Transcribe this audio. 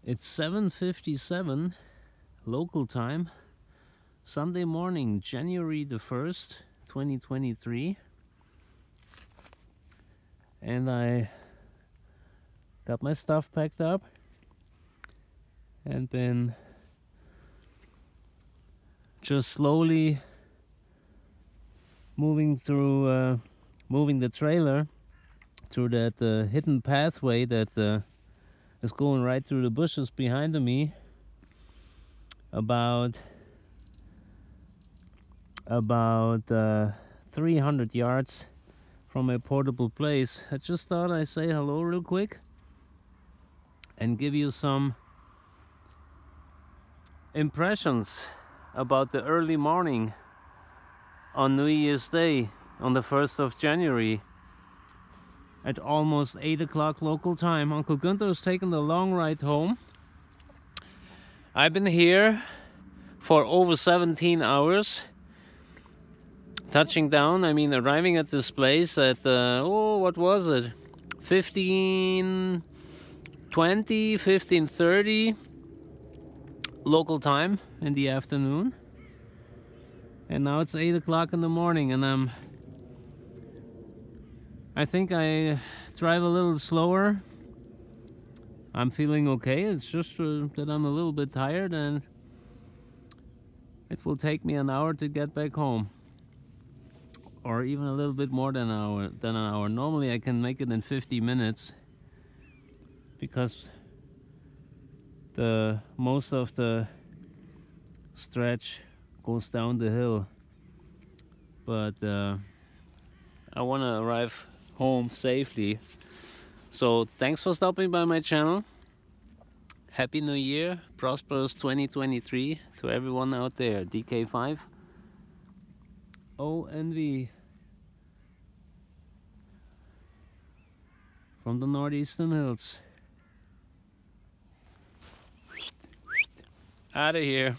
It's 7:57 local time, Sunday morning, January the 1st, 2023. And I got my stuff packed up and been just slowly moving the trailer through that hidden pathway that is going right through the bushes behind me, about 300 yards from my portable place. I just thought I'd say hello real quick and give you some impressions about the early morning on New Year's Day, on the 1st of January at almost 8 o'clock local time. Uncle Guenter is taking the long ride home. I've been here for over 17 hours, touching down, arriving at this place at, what was it? 15:30 local time in the afternoon. And now it's 8 o'clock in the morning, and I think I drive a little slower. I'm feeling okay. It's just that I'm a little bit tired, and it will take me an hour to get back home, or even a little bit more than an hour. Normally I can make it in 50 minutes because most of the stretch goes down the hill, but I want to arrive home safely. So thanks for stopping by my channel. Happy New Year, prosperous 2023 to everyone out there. DK5 ONV from the northeastern hills. Out of here.